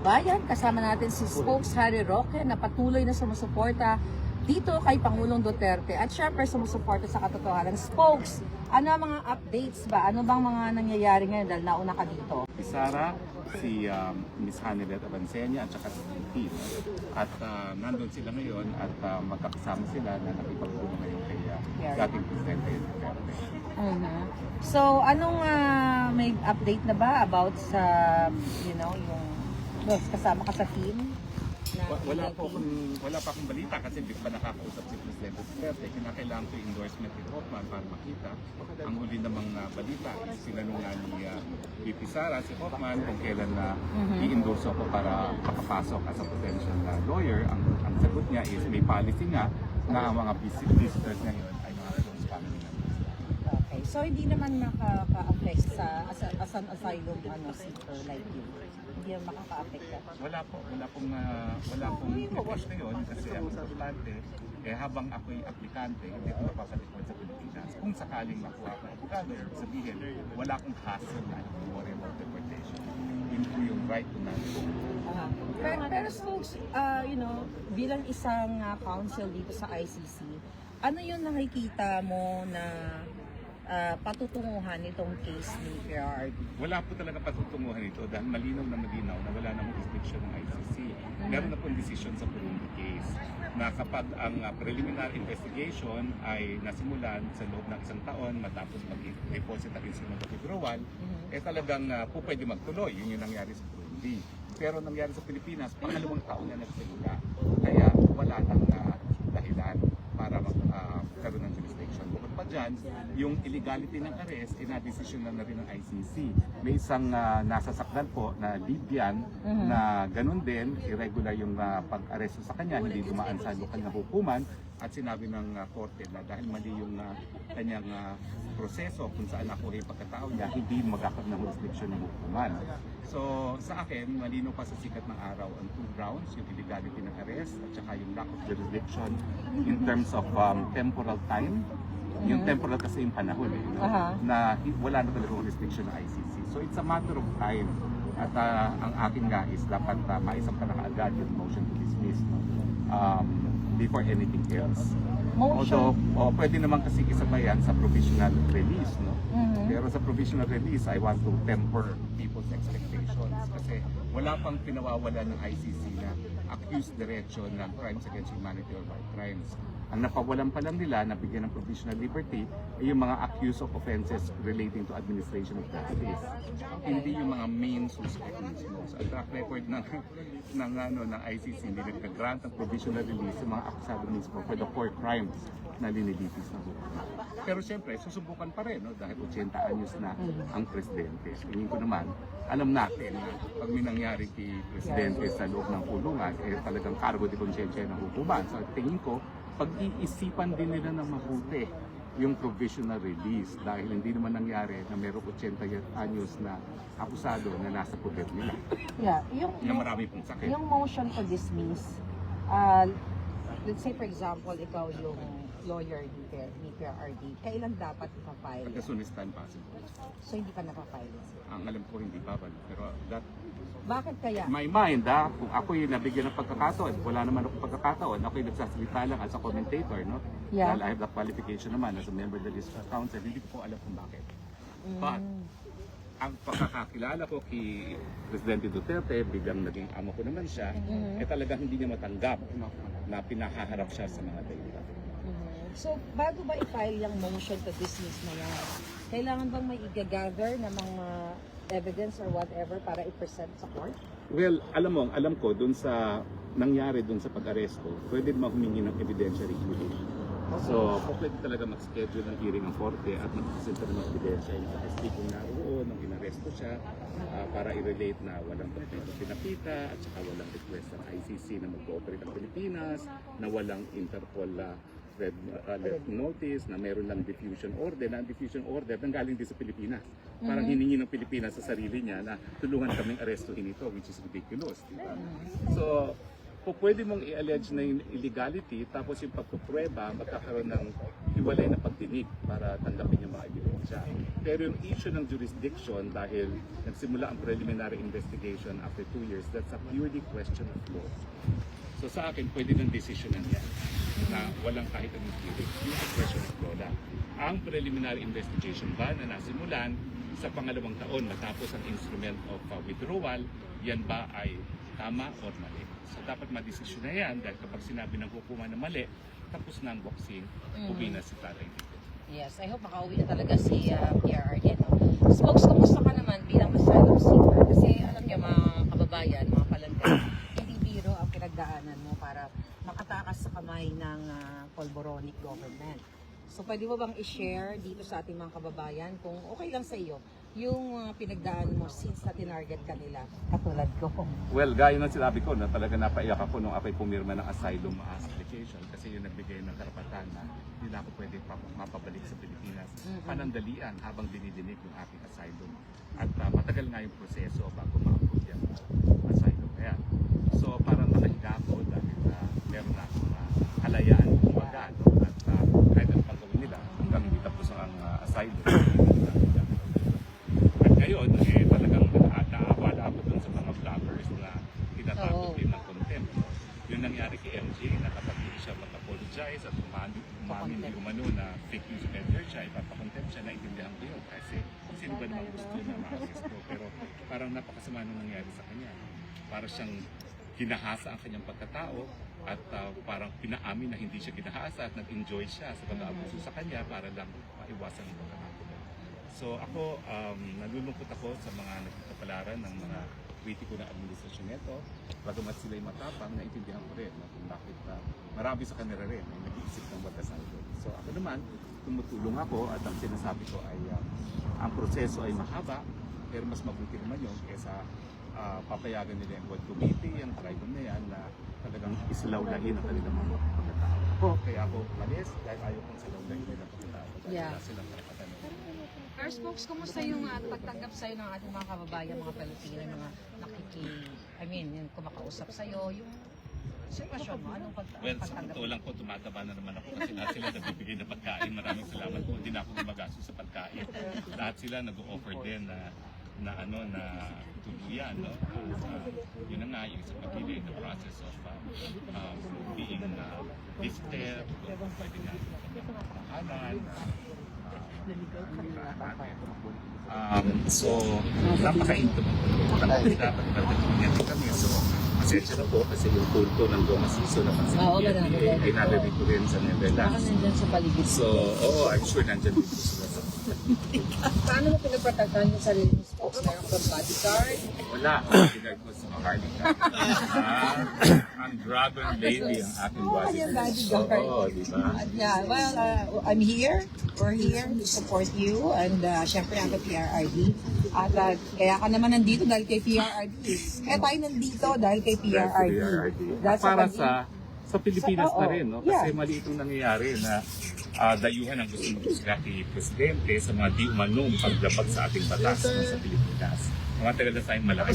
bayan. Kasama natin si Spokes Harry Roque na patuloy na sumusuporta dito kay Pangulong Duterte at syempre sumusuporta sa katotohanan. Spokes, ano ang mga updates ba? Ano bang mga nangyayari ngayon dahil nauna ka dito? Si Sara, si Miss Hanilet Avancenia at saka si Titi. At nandun sila ngayon at magkakasama sila na nakipagpulong ngayon kay dating Presidente Duterte. So, anong may update na ba about sa, yung kasama ka sa team? Wala pa akong balita kasi hindi pa nakakausap si Presidente Duterte. Kinakailangan ko yung endorsement ni Hoffman para makita. Ang huli namang balita is sinanungan ni VP Sara, si Hoffman, kung kailan na i-endorse ako para makapasok as a potential lawyer. Ang sagot niya is may policy nga na ang mga visitors ngayon ay mga close family members. Okay, so hindi naman makaka-affect sa as an asylum seeker like you? Hindi naman makaka-affect ka? Wala pong request ngayon kasi ang importante, habang ako'y aplikante, hindi ko napapalipod sa Pilipinas. Kung sakaling makuha ko abogado, sabihin, wala akong hassle na worry about deportation. Yun po yung right to not go. Pero folks, bilang isang counsel dito sa ICC, ano yung nakikita mo na patutunguhan itong case ni PRRD? Wala po talaga patutunguhan ito dahil malinaw na wala namang jurisdiction ng ICC. Meron na pong decision sa Burundi case na kapag ang preliminary investigation ay nasimulan sa loob ng 1 taon matapos mag-deposit ang instrument of withdrawal, talagang po pwede magtuloy. Yun yung nangyari sa Burundi. Pero nangyari sa Pilipinas, pangalawang taon na nagsimula. Kaya wala nang dahilan para magkaroon ng jurisdiction. Bukod pa dyan, yung illegality ng arrest, ina-decision na rin ng ICC. May isang nasasakdan po na Libyan na ganun din, irregular yung pag-aresto sa kanya, hindi dumaan sa lokal na hukuman at sinabi ng korte na dahil mali yung kanyang proseso kung saan nakuha yung pagkatao niya, hindi magkakaroon ng jurisdiction ng hukuman. So sa akin, malino pa sa sikat ng araw ang 2 grounds, yung illegality ng arrest at saka yung lack of jurisdiction in terms of temporal time. Yung temporal kasi yung panahon na wala na talaga jurisdiction ng ICC. So it's a matter of time. At ang akin nga is dapat maisampa na kaagad yung motion to dismiss before anything else. Although, pwede naman kasi isabayan sa provisional release, no? Pero sa provisional release, I want to temper people's expectations kasi wala pang pinawawala ng ICC na accused diretso ng crimes against humanity or war crimes. Ang napawalan pa lang nila na bigyan ng provisional liberty ay yung mga accused of offenses relating to administration of justice. Hindi yung mga main suspect mismo. So, ang track record ng ICC, hindi nagka-grant ng provisional release yung mga akusado mismo for the 4 crimes na linilitis na hukuman. Pero siyempre, susubukan pa rin dahil 80 anyos na ang presidente. Tingin ko naman, alam natin na pag may nangyari kay presidente sa loob ng kulungan, talagang cargo de conscientia ng hukuman. So tingin ko, pag-iisipan din nila ng mabuti yung provisional release dahil hindi naman nangyari na mayroong 80 anyos na akusado na nasa poder nila. Yung marami pong sakit. Yung motion to dismiss, let's say for example, ikaw yung lawyer ni PRRD, kailan dapat ipapile? As soon as time possible. So hindi pa napapile? Ang alam ko hindi pa, pero Bakit kaya? my mind, kung ako yung nabigyan ng pagkakataon, wala naman ako pagkakataon, ako yung nagsasalita lang as a commentator, no? Yeah. Dahil I have the qualification naman as a member of the District Council, hindi ko alam kung bakit. But, ang pagkakakilala ko kay Presidente Duterte, biglang naging amo ko naman siya, talagang hindi niya matanggap na pinahaharap siya sa mga data. So, bago ba i-file yung motion to dismiss na yan, kailangan bang may i-gather na mga evidence or whatever para i-present sa court? Well, alam ko, dun sa nangyari dun sa pag-aresto, pwede naman humingi ng evidentiary hearing. So, pwede talaga mag-schedule ng hearing ang korte at mag-presenta ng ebidensya yung testigong naroon nung inaresto siya para i-relate na walang dokumento pinapita at saka walang request ng ICC na mag-cooperate ang Pilipinas, na walang Interpol red notice, na meron lang diffusion order, na ang diffusion order nanggaling din sa Pilipinas. Parang hiningi ng Pilipinas sa sarili niya na tulungan kaming arestuhin ito, which is ridiculous. Diba? So, po pwede mong i-allege na yung illegality, tapos yung pagpuprueba, magkakaroon ng hiwalay na pagdinig para tanggapin yung mga ebidensya. Pero yung issue ng jurisdiction, dahil nagsimula ang preliminary investigation after 2 years, that's a purely question of law. So sa akin, pwede ng decisionan yan na walang kahit anong hearing. Yung question of law lang. Ang preliminary investigation ba na nasimulan sa pangalawang taon matapos ang instrument of withdrawal, yan ba ay tama o mali? So dapat madesisyon na yan dahil kapag sinabi ng hukuman na mali, tapos na ang boxing, uwi na si tatay dito. Yes, I hope makauwi na talaga si PRRD. No? Spokes, kamusta ka naman bilang asylum seeker? Kasi alam niyo mga kababayan, mga palanggan, hindi biro ang pinagdaanan mo para makatakas sa kamay ng Polboronic government. So pwede mo bang i-share dito sa ating mga kababayan kung okay lang sa iyo yung pinagdaan mo since na tinarget ka nila katulad ko? Well, gaya ng sinabi ko, na talaga napaiyak ako nung ako'y pumirma ng asylum application kasi yung nagbigay ng karapatan na hindi na ako pwede mapabalik sa Pilipinas. Panandalian habang dinidinig yung aking asylum. At matagal nga yung proseso bago ma-approve yung asylum. Kaya, so parang nakahiga ako dahil meron na akong halayaan kumaga. No? At kahit ano pang gawin nila, hanggang hindi tapos ang asylum. At ngayon, talagang naawala ako dun sa mga vloggers na tinatakot din ng contempt. Yung nangyari kay MJ, na kapag hindi siya mag-apologize at umamin di umano na fake news peddler siya, ipapakontempt siya, naiintindihan ko yun. Kasi sino ba naman gusto na ma-assist ko? Pero parang napakasama nung nangyari sa kanya. Para siyang hinahasa ang kanyang pagkatao at parang pinaamin na hindi siya ginahasa at nag-enjoy siya sa pag-aabuso sa kanya para lang maiwasan ang pagkatao. So ako, nalulungkot ako sa mga nagkakapalaran ng mga kritiko ng administrasyon nito. Bagamat sila'y matapang, naintindihan ko rin kung bakit marami sa kanila rin ay nag-iisip ng batasan doon. So ako naman, tumutulong ako at ang sinasabi ko ay ang proseso ay mahaba, pero mas mabuti naman yun kaysa papayagan nila yung World Committee, yung tribunal na yan na talagang isilawlain ang kanilang mga pagkatao. Kaya ako malis dahil ayaw kong silawlain nila pagkatao. Dahil wala silang karapatan. Our spokes, kumusta yung pagtanggap sa'yo ng ating mga kababayan, mga Pilipino, mga yung kumakausap sa'yo, yung sitwasyon mo, anong Well, sa pagtanggap? totoo lang po, tumataba na naman ako kasi lahat sila nagbibigay ng pagkain. Maraming salamat po. Hindi na ako gumagastos sa pagkain. Lahat sila nag-offer din na tuluyan, no? Yun na nga, yung sa pagpili, the process of being visited, pwede nga makahanan. So, napaka-into dapat pagdating kami. So, pasensya na po kasi yung punto ng Goma season na pansin ay narinig ko rin sa Nevelas. Baka nandyan sa paligid. So, I'm sure nandyan dito sila sa Paano mo pinagpatagtan yung sarili mo? Spokes, meron kang bodyguard? wala. Pinag ko sa Maharlika. Ang Dragon Lady ang aking bodyguard. Oo, di ba? Yeah, well, I'm here. We're here to support you and syempre ang PRRD. At kaya ka naman nandito dahil kay PRRD. Kaya tayo nandito dahil kay PRRD. That's Para a sa Pilipinas Sa- na oo, rin, no? yeah. Kasi mali itong nangyayari na dayuhan ang gusto ng Presidente sa mga di umanong paglabag sa ating batas no, sa Pilipinas. Mga tagal na tayong malaya,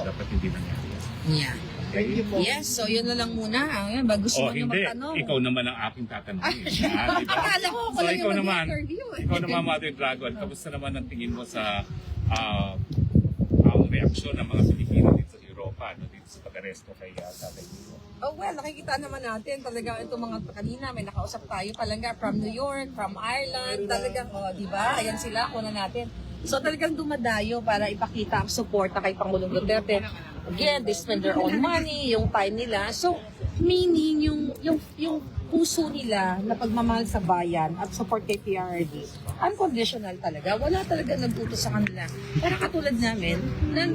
dapat hindi nangyari yan. Yeah. Okay? Yes, so yun na lang muna. Ayan, bago gusto mo na Hindi. magtanong. Ikaw naman ang aking tatanungin. Diba? Akala ko ako lang ikaw yung naman, mag-interview. ikaw naman, Mother Dragon, kamusta naman ang tingin mo sa ang reaksyon ng mga Pilipino dito sa Europa, no, dito sa pag-aresto kay Tatay Digong? Oh well, nakikita naman natin talaga itong mga kanina may nakausap tayo palangga from New York, from Ireland, talagang di ba? Ayan sila, kuna natin. So talagang dumadayo para ipakita ang suporta kay Pangulong Duterte. Again, they spend their own money, yung time nila. So meaning yung puso nila na pagmamahal sa bayan at support kay PRRD, unconditional talaga. Wala talaga nag-utos sa kanila. Pero katulad namin,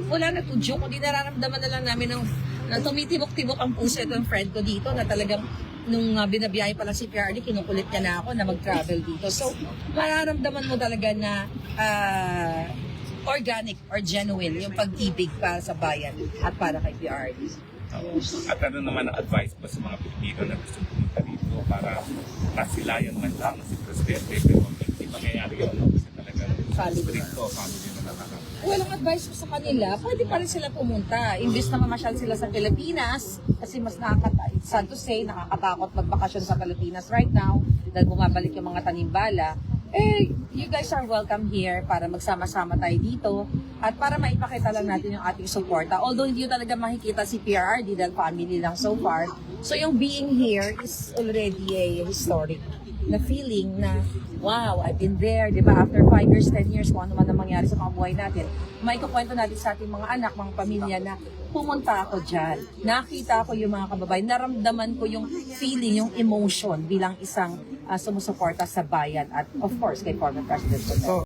wala nag-udyok, kundi nararamdaman na lang namin na tumitibok-tibok ang puso. Ito yung friend ko dito na talagang nung binabiyahe pa lang si PRRD, kinukulit niya na ako na mag-travel dito. So, mararamdaman mo talaga na organic or genuine yung pag-ibig para sa bayan at para kay PRRD. At ano naman ang advice pa sa mga Pilipino na gusto pumunta dito para masilayan man lang si Presidente pero hindi mangyayari yun no? Kasi talagang Family. stricto family na Well, ang advice ko sa kanila, pwede pa rin sila pumunta. Imbis na mamasyal sila sa Pilipinas, kasi mas sad to say, nakakatakot magbakasyon sa Pilipinas right now, dahil bumabalik yung mga tanimbala. You guys are welcome here para magsama-sama tayo dito at para maipakita lang natin yung ating suporta. Although hindi nyo talaga makikita si PRRD dahil family lang so far. So yung being here is already a historic na feeling na, wow, I've been there, di ba? After 5 years, 10 years, kung ano man ang mangyari sa mga buhay natin, may kukwento natin sa ating mga anak, mga pamilya na pumunta ako dyan. Nakita ko yung mga kababayan, naramdaman ko yung feeling, yung emotion bilang isang sumusuporta sa bayan at of course kay former President Duterte.